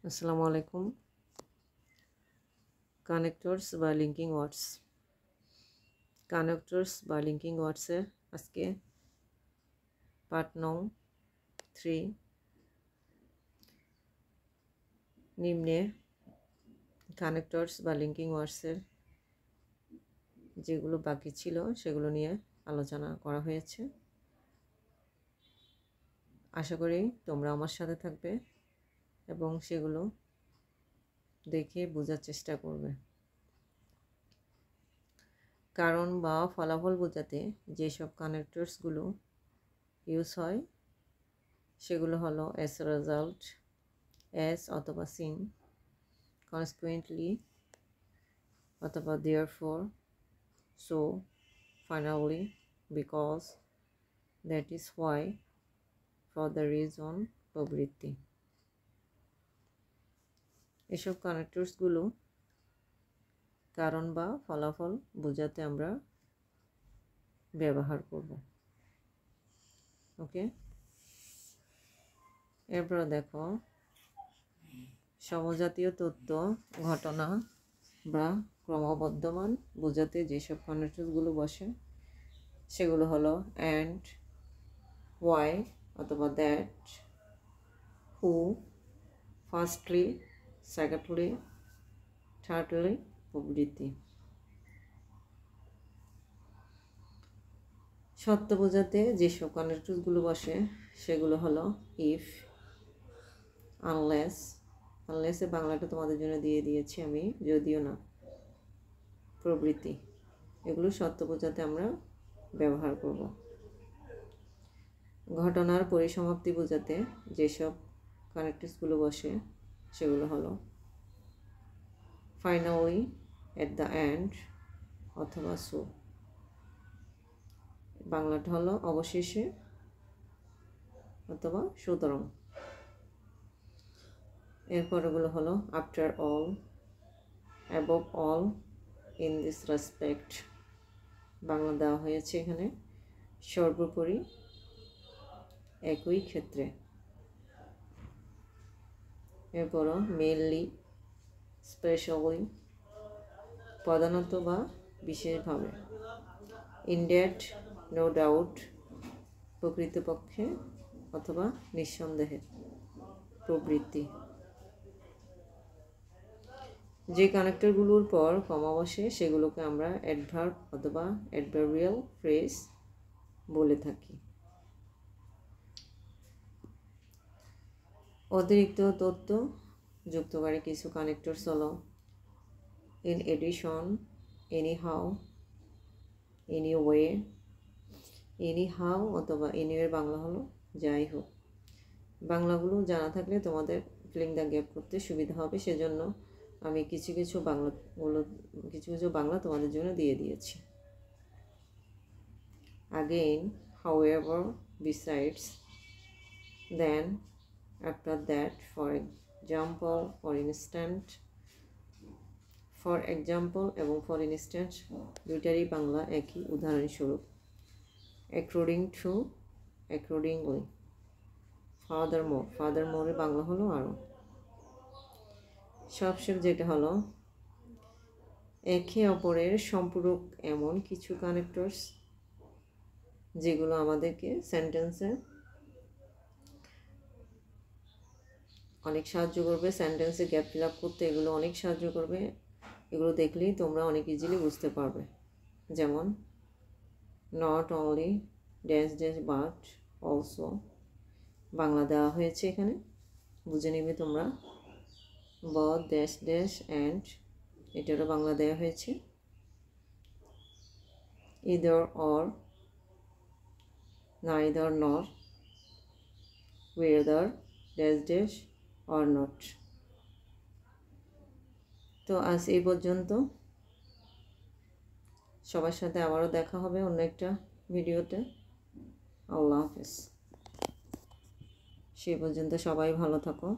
আসসালামু আলাইকুম। কানেক্টরস বা লিঙ্কিং ওয়ার্ডস এর আজকে পার্ট নং 3 নিম্নে কানেক্টরস বা লিঙ্কিং ওয়ার্ডসের যেগুলো বাকি ছিল সেগুলো নিয়ে আলোচনা করা হয়েছে। আশা করি তোমরা আমার সাথে থাকবে এবং সেগুলো দেখে বোঝার চেষ্টা করবে। কারণ বা ফলাফল বোঝাতে যেসব কানেক্টরসগুলো ইউজ হয় সেগুলো হলো অ্যাজ এ রেজাল্ট, অ্যাজ অথবা সিন, কনসিকুয়েন্টলি অথবা therefore, so, finally, because, that is why, for the reason প্রভৃতি। এসব কানেক্টরসগুলো কারণ বা ফলাফল বোঝাতে আমরা ব্যবহার করব। ওকে, এরপর দেখো সমজাতীয় তথ্য, ঘটনা বা ক্রমবর্ধমান বোঝাতে যেসব কানেক্টরসগুলো বসে সেগুলো হলো অ্যান্ড, হোয়াই অথবা that, who, firstly, secondly, thirdly প্রভৃতি। সত্য বোঝাতে যেসব কানেক্টরসগুলো বসে সেগুলো হলো ইফ, আনলেস, আনলেসের বাংলাটা তোমাদের জন্য দিয়ে দিয়েছি আমি, যদিও না, প্রভৃতি। এগুলো সত্য বোঝাতে আমরা ব্যবহার করব। ঘটনার পরিসমাপ্তি বোঝাতে যেসব কানেক্টরসগুলো বসে সেগুলো হলো ফাইনালি, এট দ্য এন্ড অথবা সো। বাংলাটা হলো অবশেষে অথবা সুতরাং। এরপরগুলো হলো after all, above all, in this respect. Bangla দেওয়া হয়েছে এখানে সর্বোপরি, একই ক্ষেত্রে। এরপরও মেইনলি, স্পেশালি, প্রধানত বা বিশেষভাবে। ইনডেড, নো ডাউট, প্রকৃতপক্ষে অথবা নিঃসন্দেহে প্রবৃত্তি। যে কানেক্টরগুলোর পর কমা বসে সেগুলোকে আমরা অ্যাডভার্ব অথবা অ্যাডভার্বিয়াল ফ্রেজ বলে থাকি। অতিরিক্ত তথ্য যুক্তকারী কিছু কানেক্টরস হলো in addition, anyhow, anyway. Anyhow অথবা এনিওয়ের বাংলা হলো যাই হোক। বাংলাগুলো জানা থাকলে তোমাদের ফিলিং দ্য গ্যাপ করতে সুবিধা হবে, সেজন্য আমি কিছু কিছু বাংলা তোমাদের জন্য দিয়ে দিয়েছি। Again, however, besides, then, after that, for example, for instant. For example এবং ফর ইনস্ট্যান্ট দুইটারই বাংলা একই, উদাহরণস্বরূপ। According to, accordingly. ফার্দারমোর, ফার্দারমোরের বাংলা হলো আরও। সবশেষ যেটা হলো একে অপরের সম্পূরক এমন কিছু কানেক্টরস যেগুলো আমাদেরকে সেন্টেন্সে অনেক সাহায্য করবে, সেন্টেন্সে গ্যাপ ফিল আপ করতে এগুলো অনেক সাহায্য করবে। এগুলো দেখলেই তোমরা অনেক ইজিলি বুঝতে পারবে। যেমন not only, dash dash, but, also. Bangla দেওয়া হয়েছে এখানে, বুঝে নিবে তোমরা। বথ, ড্যাশ ড্যাশ, অ্যান্ড, এটারও বাংলা দেওয়া হয়েছে। ইদার অর, নাইদার নর, weather, dash dash, or not. তো আজ এই পর্যন্ত। সবার সাথে আবারও দেখা হবে অন্য একটা ভিডিওতে। আল্লাহ হাফেজ। সেই পর্যন্ত সবাই ভালো থাকো।